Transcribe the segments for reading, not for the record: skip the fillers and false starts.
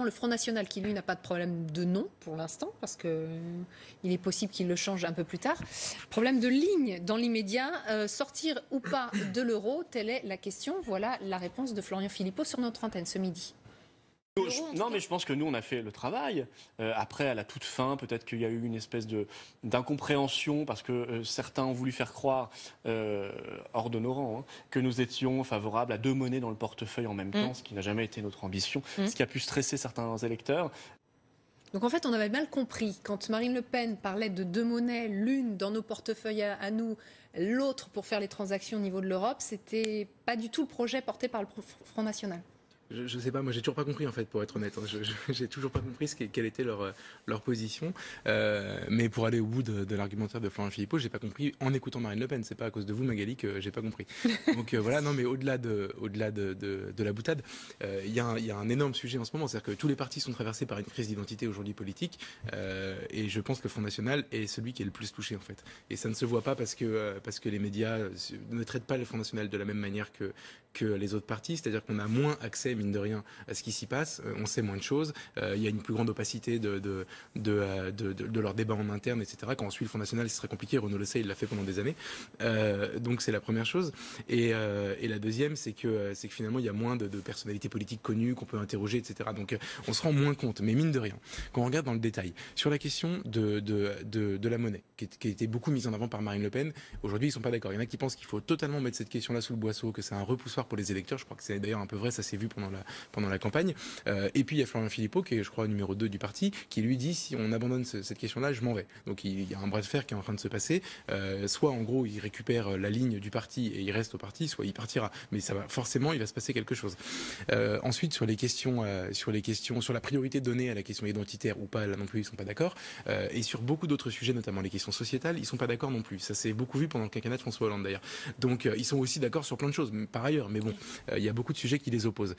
Le Front National, qui lui n'a pas de problème de nom pour l'instant, parce qu'il est possible qu'il le change un peu plus tard. Problème de ligne dans l'immédiat, sortir ou pas de l'euro, telle est la question. Voilà la réponse de Florian Philippot sur notre antenne ce midi. Mais je pense que nous, on a fait le travail. Après, à la toute fin, peut-être qu'il y a eu une espèce d'incompréhension parce que certains ont voulu faire croire, hors de nos rangs, que nous étions favorables à 2 monnaies dans le portefeuille en même temps, ce qui n'a jamais été notre ambition, ce qui a pu stresser certains électeurs. Donc en fait, on avait mal compris. Quand Marine Le Pen parlait de 2 monnaies, l'une dans nos portefeuilles à nous, l'autre pour faire les transactions au niveau de l'Europe, c'était pas du tout le projet porté par le Front National. Je sais pas, moi j'ai toujours pas compris en fait, pour être honnête. J'ai toujours pas compris quelle était leur position. Mais pour aller au bout de l'argumentaire de Florian Philippot, j'ai pas compris en écoutant Marine Le Pen. C'est pas à cause de vous, Magali, que j'ai pas compris. Donc voilà, non mais au-delà de la boutade, il y a un énorme sujet en ce moment, c'est-à-dire que tous les partis sont traversés par une crise d'identité aujourd'hui politique, et je pense que le Front National est celui qui est le plus touché en fait. Et ça ne se voit pas parce que les médias ne traitent pas le Front National de la même manière que les autres partis, c'est-à-dire qu'on a moins accès, mine de rien, à ce qui s'y passe, on sait moins de choses, il y a une plus grande opacité de leurs débats en interne, etc. Quand on suit le Front National, ce serait compliqué, Renaud le sait, il l'a fait pendant des années. Donc c'est la première chose. Et la deuxième, c'est que finalement, il y a moins de personnalités politiques connues qu'on peut interroger, etc. Donc on se rend moins compte, mais mine de rien, quand on regarde dans le détail, sur la question de la monnaie, qui a été beaucoup mise en avant par Marine Le Pen, aujourd'hui, ils sont pas d'accord. Il y en a qui pensent qu'il faut totalement mettre cette question-là sous le boisseau, que c'est un repoussoir pour les électeurs. Je crois que c'est d'ailleurs un peu vrai, ça s'est vu pendant la campagne. Et puis il y a Florian Philippot, qui est, je crois, numéro 2 du parti, qui lui dit si on abandonne cette question-là, je m'en vais. Donc il y a un bras de fer qui est en train de se passer. Soit en gros, il récupère la ligne du parti et il reste au parti, soit il partira. Mais ça va forcément, il va se passer quelque chose. Ensuite, sur la priorité donnée à la question identitaire ou pas, là non plus, ils sont pas d'accord. Et sur beaucoup d'autres sujets, notamment les questions sociétales, ils sont pas d'accord non plus. Ça s'est beaucoup vu pendant le quinquennat de François Hollande d'ailleurs. Donc ils sont aussi d'accord sur plein de choses par ailleurs, mais bon, il y a beaucoup de sujets qui les opposent,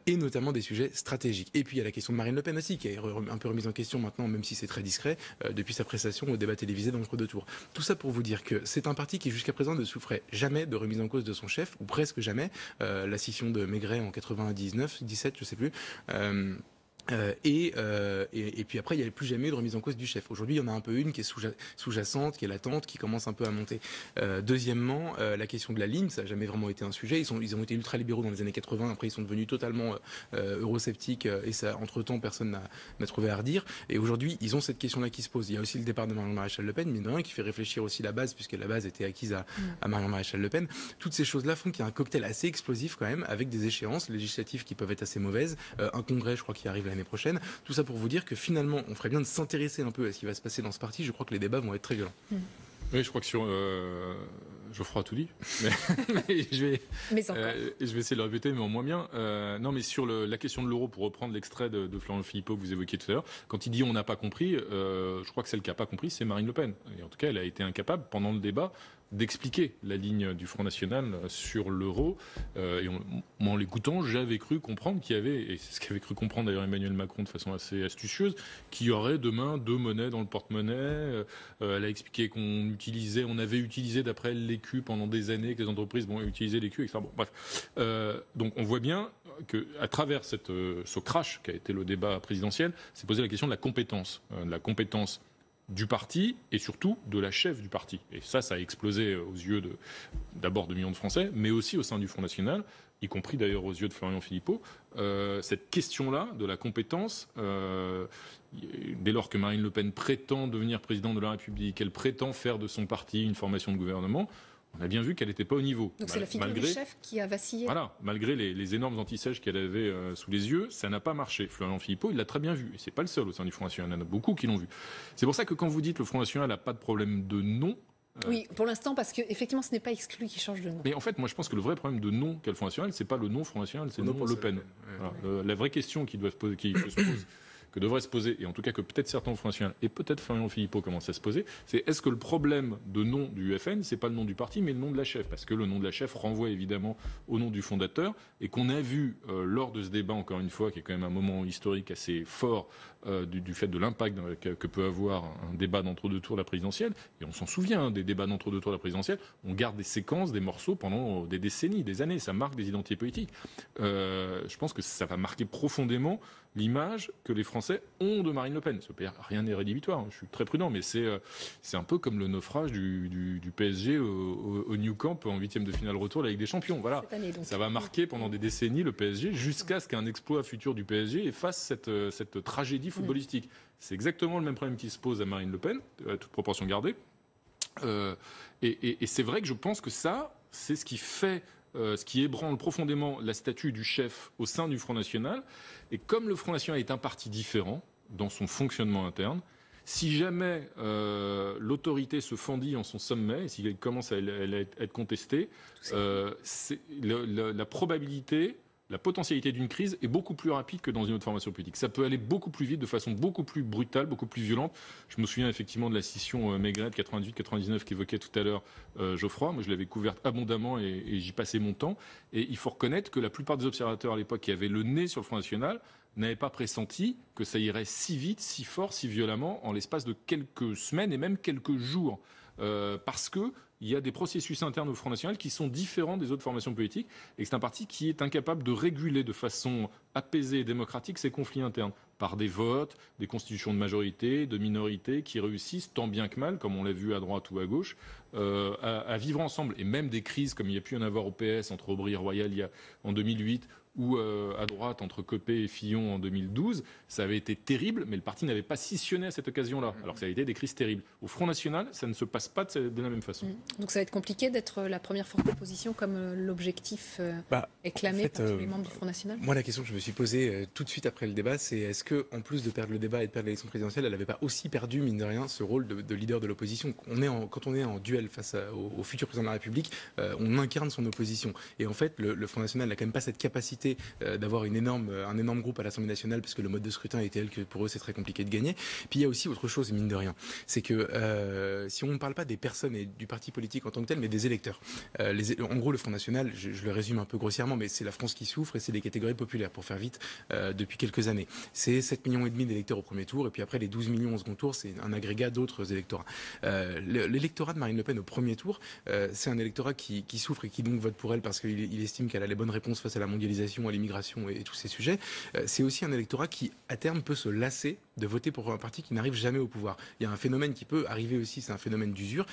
et notamment des sujets stratégiques. Et puis il y a la question de Marine Le Pen aussi, qui est un peu remise en question maintenant, même si c'est très discret, depuis sa prestation au débat télévisé d'entre-deux tours. Tout ça pour vous dire que c'est un parti qui jusqu'à présent ne souffrait jamais de remise en cause de son chef, ou presque jamais. La scission de Maigret en 99, 17, je sais plus. Et puis après, il n'y avait plus jamais eu de remise en cause du chef. Aujourd'hui, il y en a un peu une qui est sous-jacente, qui est latente, qui commence un peu à monter. Deuxièmement, la question de la ligne, ça n'a jamais vraiment été un sujet. Ils ont été ultra-libéraux dans les années 80. Après, ils sont devenus totalement eurosceptiques. Et ça, entre-temps, personne n'a trouvé à redire. Et aujourd'hui, ils ont cette question-là qui se pose. Il y a aussi le départ de Marion Maréchal Le Pen, mine de rien, qui fait réfléchir aussi la base, puisque la base était acquise à Marion Maréchal Le Pen. Toutes ces choses-là font qu'il y a un cocktail assez explosif quand même, avec des échéances législatives qui peuvent être assez mauvaises. Un congrès, je crois, qui arrive l'année prochaine. Tout ça pour vous dire que finalement, on ferait bien de s'intéresser un peu à ce qui va se passer dans ce parti. Je crois que les débats vont être très violents. Oui, je crois que sur... Geoffroy a tout dit, mais je vais essayer de le répéter, mais en moins bien. Non, mais sur la question de l'euro, pour reprendre l'extrait de Florian Philippot que vous évoquiez tout à l'heure, quand il dit on n'a pas compris, je crois que celle qui n'a pas compris, c'est Marine Le Pen. Et en tout cas, elle a été incapable, pendant le débat, d'expliquer la ligne du Front National sur l'euro. Et en l'écoutant, j'avais cru comprendre qu'il y avait, et c'est ce qu'avait cru comprendre d'ailleurs Emmanuel Macron de façon assez astucieuse, qu'il y aurait demain 2 monnaies dans le porte-monnaie. Elle a expliqué qu'on avait utilisé d'après elle l'écu pendant des années, que les entreprises vont utiliser l'écu, etc. Bon, bref. Donc on voit bien qu'à travers ce crash qui a été le débat présidentiel, s'est posé la question de la compétence. Du parti et surtout de la chef du parti. Et ça a explosé aux yeux d'abord de millions de Français, mais aussi au sein du Front National, y compris d'ailleurs aux yeux de Florian Philippot. Cette question-là de la compétence, dès lors que Marine Le Pen prétend devenir présidente de la République, elle prétend faire de son parti une formation de gouvernement, on a bien vu qu'elle n'était pas au niveau. Donc c'est la figure du chef qui a vacillé. Voilà, malgré les énormes antisèches qu'elle avait sous les yeux, ça n'a pas marché. Florian Philippot, il l'a très bien vu. Et c'est pas le seul au sein du Front National, il y en a beaucoup qui l'ont vu. C'est pour ça que quand vous dites que le Front National n'a pas de problème de nom... Oui, pour l'instant, parce qu'effectivement, ce n'est pas exclu qu'il change de nom. Mais en fait, moi, je pense que le vrai problème de nom qu'a le Front National, c'est pas le nom Front National, c'est le nom Le Pen. Voilà. La vraie question qui se pose, que devrait se poser, et en tout cas que peut-être certains au Front National et peut-être Florian Philippot commencent à se poser, c'est est-ce que le problème de nom du FN, c'est pas le nom du parti, mais le nom de la chef, parce que le nom de la chef renvoie évidemment au nom du fondateur, et qu'on a vu lors de ce débat, encore une fois, qui est quand même un moment historique assez fort du fait de l'impact que peut avoir un débat d'entre-deux tours de la présidentielle, et on s'en souvient des débats d'entre-deux tours de la présidentielle, on garde des séquences, des morceaux pendant des décennies, des années, ça marque des identités politiques. Je pense que ça va marquer profondément l'image que les Français ont de Marine Le Pen. Rien n'est rédhibitoire, je suis très prudent, mais c'est un peu comme le naufrage du PSG au Nou Camp en 8e de finale retour de la Ligue des Champions. Voilà. Ça va marquer pendant des décennies le PSG jusqu'à ce qu'un exploit futur du PSG efface cette tragédie footballistique. C'est exactement le même problème qui se pose à Marine Le Pen, à toute proportion gardée. Et c'est vrai que je pense que ça, c'est ce qui fait... ce qui ébranle profondément la statue du chef au sein du Front National. Et comme le Front National est un parti différent dans son fonctionnement interne, si jamais l'autorité se fendit en son sommet, et s'il commence à être contesté, la probabilité... La potentialité d'une crise est beaucoup plus rapide que dans une autre formation politique. Ça peut aller beaucoup plus vite, de façon beaucoup plus brutale, beaucoup plus violente. Je me souviens effectivement de la scission Maigret 98-99 qu'évoquait tout à l'heure Geoffroy. Moi, je l'avais couverte abondamment et j'y passais mon temps. Et il faut reconnaître que la plupart des observateurs à l'époque qui avaient le nez sur le Front National n'avaient pas pressenti que ça irait si vite, si fort, si violemment en l'espace de quelques semaines et même quelques jours. Parce que il y a des processus internes au Front National qui sont différents des autres formations politiques et que c'est un parti qui est incapable de réguler de façon apaisée et démocratique ses conflits internes par des votes, des constitutions de majorité, de minorité qui réussissent tant bien que mal, comme on l'a vu à droite ou à gauche, à vivre ensemble. Et même des crises comme il y a pu y en avoir au PS entre Aubry et Royal en 2008 ou à droite entre Copé et Fillon en 2012, ça avait été terrible, mais le parti n'avait pas scissionné à cette occasion-là, alors que ça avait été des crises terribles. Au Front National, ça ne se passe pas de la même façon. Donc ça va être compliqué d'être la première force d'opposition comme l'objectif est clamé par tous les membres du Front National. Moi, la question que je me suis posée tout de suite après le débat, c'est est-ce que, en plus de perdre le débat et de perdre l'élection présidentielle, elle n'avait pas aussi perdu, mine de rien, ce rôle de leader de l'opposition. Quand on est en duel face au futur président de la République, on incarne son opposition. Et en fait, le Front National n'a quand même pas cette capacité d'avoir un énorme groupe à l'Assemblée nationale, parce que le mode de scrutin est tel que pour eux c'est très compliqué de gagner. Puis il y a aussi autre chose, mine de rien, c'est que si on ne parle pas des personnes et du parti politique en tant que tel, mais des électeurs. En gros, le Front National, je le résume un peu grossièrement, mais c'est la France qui souffre et c'est les catégories populaires, pour faire vite, depuis quelques années. C'est 7,5 millions d'électeurs au premier tour, et puis après les 12 millions au second tour, c'est un agrégat d'autres électorats. L'électorat de Marine Le Pen au premier tour, c'est un électorat qui souffre et qui donc vote pour elle parce qu'il estime qu'elle a les bonnes réponses face à la mondialisation, à l'immigration et tous ces sujets. C'est aussi un électorat qui, à terme, peut se lasser de voter pour un parti qui n'arrive jamais au pouvoir. Il y a un phénomène qui peut arriver aussi, c'est un phénomène d'usure,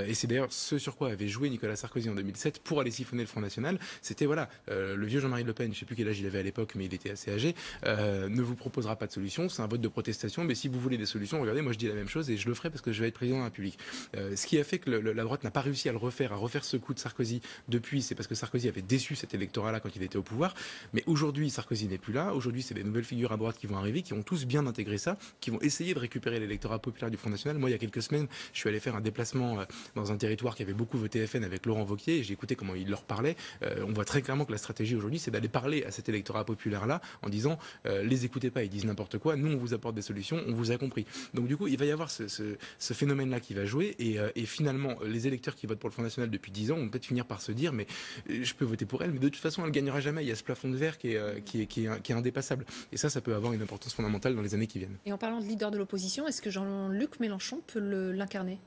et c'est d'ailleurs ce sur quoi avait joué Nicolas Sarkozy en 2007 pour aller siphonner le Front National. C'était le vieux Jean-Marie Le Pen, je ne sais plus quel âge il avait à l'époque, mais il était assez âgé, ne vous proposera pas de solution, c'est un vote de protestation, mais si vous voulez des solutions, regardez, moi je dis la même chose et je le ferai parce que je vais être président de la République. Ce qui a fait que la droite n'a pas réussi à refaire ce coup de Sarkozy depuis, c'est parce que Sarkozy avait déçu cet électorat-là quand il était au pouvoir. Mais aujourd'hui, Sarkozy n'est plus là. Aujourd'hui, c'est des nouvelles figures à droite qui vont arriver, qui ont tous bien intégré ça, qui vont essayer de récupérer l'électorat populaire du Front National. Moi, il y a quelques semaines, je suis allé faire un déplacement dans un territoire qui avait beaucoup voté FN avec Laurent Wauquiez et j'ai écouté comment il leur parlait. On voit très clairement que la stratégie aujourd'hui, c'est d'aller parler à cet électorat populaire-là en disant les écoutez pas, ils disent n'importe quoi, nous on vous apporte des solutions, on vous a compris. Donc du coup, il va y avoir ce phénomène-là qui va jouer et finalement, les électeurs qui votent pour le Front National depuis 10 ans vont peut-être finir par se dire mais je peux voter pour elle, mais de toute façon, elle gagnera jamais. Il y a ce plafond de verre qui est indépassable. Et ça peut avoir une importance fondamentale dans les années qui viennent. Et en parlant de leader de l'opposition, est-ce que Jean-Luc Mélenchon peut l'incarner,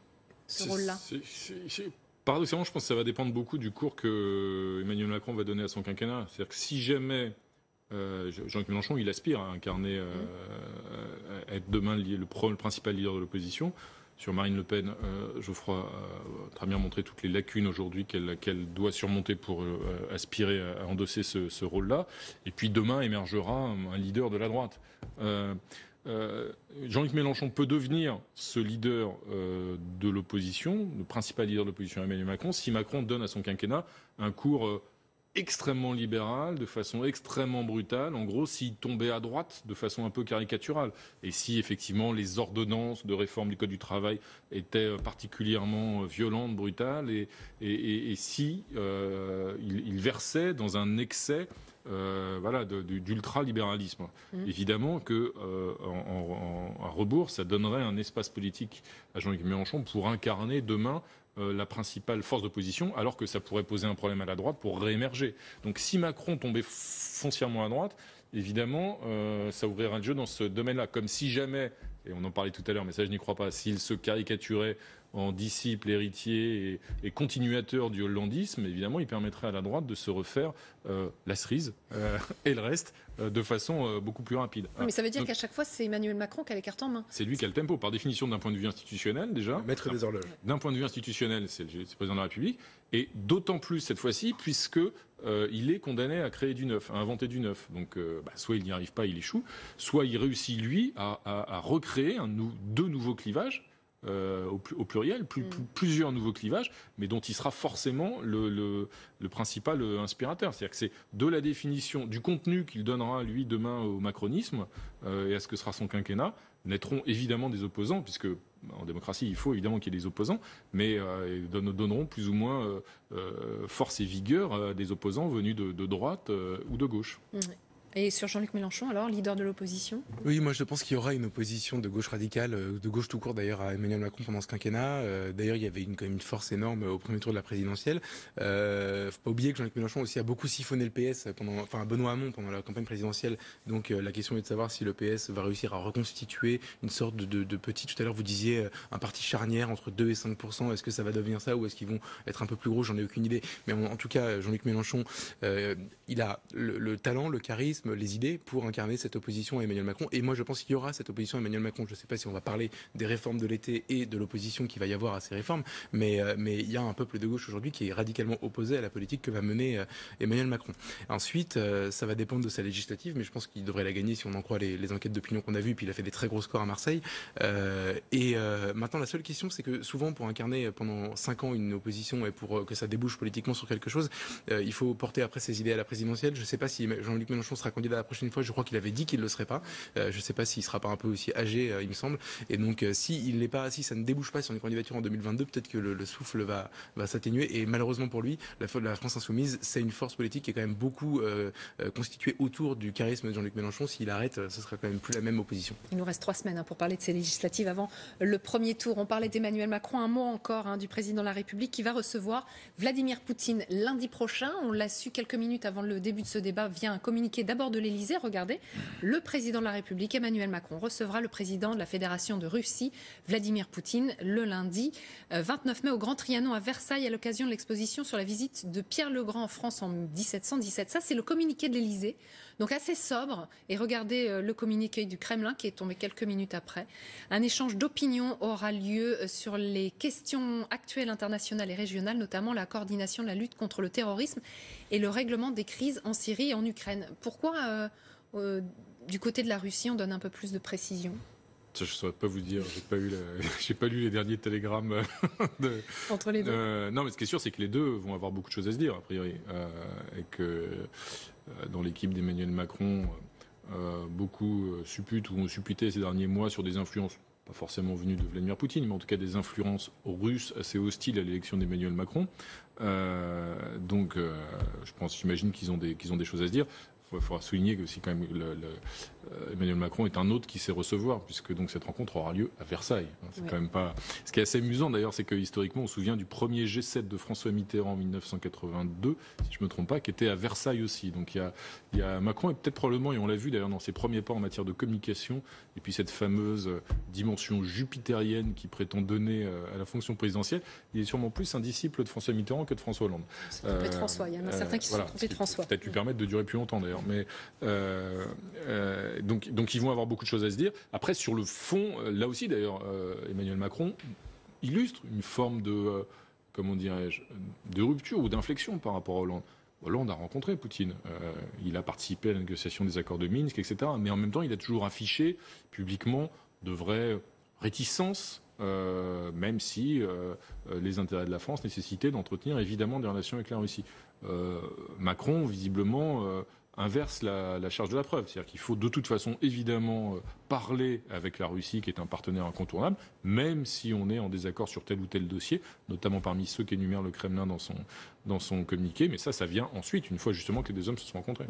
ce rôle-là ? Paradoxalement, je pense que ça va dépendre beaucoup du cours que Emmanuel Macron va donner à son quinquennat. C'est-à-dire que si jamais Jean-Luc Mélenchon, il aspire à incarner, à être demain le principal leader de l'opposition. Sur Marine Le Pen, Geoffroy a très bien montré toutes les lacunes aujourd'hui qu'elle doit surmonter pour aspirer à endosser ce rôle-là. Et puis demain émergera un leader de la droite. Jean-Luc Mélenchon peut devenir ce leader de l'opposition, le principal leader de l'opposition à Emmanuel Macron, si Macron donne à son quinquennat un cours extrêmement libéral, de façon extrêmement brutale, en gros s'il tombait à droite de façon un peu caricaturale, et si effectivement les ordonnances de réforme du Code du travail étaient particulièrement violentes, brutales, et si il versait dans un excès d'ultralibéralisme. Évidemment que en rebours, ça donnerait un espace politique à Jean-Luc Mélenchon pour incarner demain la principale force d'opposition, alors que ça pourrait poser un problème à la droite pour réémerger. Donc si Macron tombait foncièrement à droite, évidemment, ça ouvrirait le jeu dans ce domaine-là. Comme si jamais, et on en parlait tout à l'heure, mais ça je n'y crois pas, s'il se caricaturait en disciple, héritier et continuateur du hollandisme, évidemment, il permettrait à la droite de se refaire la cerise et le reste de façon beaucoup plus rapide. Oui, mais ça veut dire qu'à chaque fois, c'est Emmanuel Macron qui a les cartes en main. C'est lui qui a le tempo, par définition, d'un point de vue institutionnel, déjà. Maître des horloges. D'un point de vue institutionnel, c'est le président de la République, et d'autant plus cette fois-ci, puisque il est condamné à créer du neuf, à inventer du neuf. Donc, soit il n'y arrive pas, il échoue, soit il réussit, lui, à recréer deux nouveaux clivages, au pluriel, plusieurs nouveaux clivages, mais dont il sera forcément le principal inspirateur. C'est-à-dire que c'est de la définition du contenu qu'il donnera, lui, demain au macronisme et à ce que sera son quinquennat, naîtront évidemment des opposants, puisque en démocratie, il faut évidemment qu'il y ait des opposants, mais donneront plus ou moins force et vigueur à des opposants venus de droite ou de gauche. Et sur Jean-Luc Mélenchon, alors, leader de l'opposition ? Oui, moi je pense qu'il y aura une opposition de gauche radicale, de gauche tout court d'ailleurs, à Emmanuel Macron pendant ce quinquennat. D'ailleurs, il y avait quand même une force énorme au premier tour de la présidentielle. Faut pas oublier que Jean-Luc Mélenchon aussi a beaucoup siphonné le PS, Benoît Hamon pendant la campagne présidentielle. Donc la question est de savoir si le PS va réussir à reconstituer une sorte de petit, tout à l'heure vous disiez, un parti charnière entre 2 et 5%. Est-ce que ça va devenir ça ou est-ce qu'ils vont être un peu plus gros ? J'en ai aucune idée. Mais en tout cas, Jean-Luc Mélenchon, il a le talent, le charisme, les idées pour incarner cette opposition à Emmanuel Macron. Et moi, je pense qu'il y aura cette opposition à Emmanuel Macron. Je ne sais pas si on va parler des réformes de l'été et de l'opposition qu'il va y avoir à ces réformes, mais il y a un peuple de gauche aujourd'hui qui est radicalement opposé à la politique que va mener Emmanuel Macron. Ensuite, ça va dépendre de sa législative, mais je pense qu'il devrait la gagner si on en croit les enquêtes d'opinion qu'on a vues. Puis il a fait des très gros scores à Marseille. Maintenant, la seule question, c'est que souvent, pour incarner pendant 5 ans une opposition et pour que ça débouche politiquement sur quelque chose, il faut porter après ses idées à la présidentielle. Je ne sais pas si Jean-Luc Mélenchon sera candidat la prochaine fois. Je crois qu'il avait dit qu'il ne le serait pas. Je ne sais pas s'il ne sera pas un peu aussi âgé, il me semble. Et donc, si ça ne débouche pas sur une candidature en 2022, peut-être que le souffle va s'atténuer. Et malheureusement pour lui, la France Insoumise, c'est une force politique qui est quand même beaucoup constituée autour du charisme de Jean-Luc Mélenchon. S'il arrête, ce sera quand même plus la même opposition. Il nous reste 3 semaines pour parler de ces législatives avant le premier tour. On parlait d'Emmanuel Macron. Un mot encore du président de la République qui va recevoir Vladimir Poutine lundi prochain. On l'a su quelques minutes avant le début de ce débat via un communiqué d'abord de l'Élysée. Regardez, le président de la République, Emmanuel Macron, recevra le président de la Fédération de Russie, Vladimir Poutine, le lundi 29 mai au Grand Trianon à Versailles à l'occasion de l'exposition sur la visite de Pierre le Grand en France en 1717. Ça, c'est le communiqué de l'Élysée, donc assez sobre. Et regardez le communiqué du Kremlin qui est tombé quelques minutes après. Un échange d'opinions aura lieu sur les questions actuelles internationales et régionales, notamment la coordination de la lutte contre le terrorisme et le règlement des crises en Syrie et en Ukraine. Pourquoi du côté de la Russie, on donne un peu plus de précision ? Ça, je ne saurais pas vous dire. J'ai pas lu les derniers télégrammes entre les deux. Non, mais ce qui est sûr, c'est que les deux vont avoir beaucoup de choses à se dire, a priori. Et que dans l'équipe d'Emmanuel Macron, beaucoup supputent ou ont supputé ces derniers mois sur des influences, pas forcément venues de Vladimir Poutine, mais en tout cas des influences russes assez hostiles à l'élection d'Emmanuel Macron. Donc, j'imagine qu'ils ont des choses à se dire. Il faudra souligner que aussi quand même Emmanuel Macron est un hôte qui sait recevoir, puisque donc cette rencontre aura lieu à Versailles. C'est quand même pas. Ce qui est assez amusant d'ailleurs, c'est que historiquement, on se souvient du premier G7 de François Mitterrand en 1982, si je me trompe pas, qui était à Versailles aussi. Donc il y a Macron et peut-être probablement, et on l'a vu d'ailleurs dans ses premiers pas en matière de communication, et puis cette fameuse dimension jupitérienne qu'il prétend donner à la fonction présidentielle, il est sûrement plus un disciple de François Mitterrand que de François Hollande. C'est trompé de François. Il y en a certains qui se sont trompés de François. Peut-être lui permettre de durer plus longtemps d'ailleurs. Mais donc ils vont avoir beaucoup de choses à se dire. Après, sur le fond, là aussi d'ailleurs, Emmanuel Macron illustre une forme de, comment dirais-je, de rupture ou d'inflexion par rapport à Hollande. Hollande a rencontré Poutine. Il a participé à la négociation des accords de Minsk, etc. Mais en même temps, il a toujours affiché publiquement de vraies réticences, même si les intérêts de la France nécessitaient d'entretenir évidemment des relations avec la Russie. Macron, visiblement, inverse la charge de la preuve. C'est-à-dire qu'il faut de toute façon évidemment parler avec la Russie, qui est un partenaire incontournable, même si on est en désaccord sur tel ou tel dossier, notamment parmi ceux qu'énumère le Kremlin dans son communiqué. Mais ça vient ensuite, une fois justement que les deux hommes se sont rencontrés.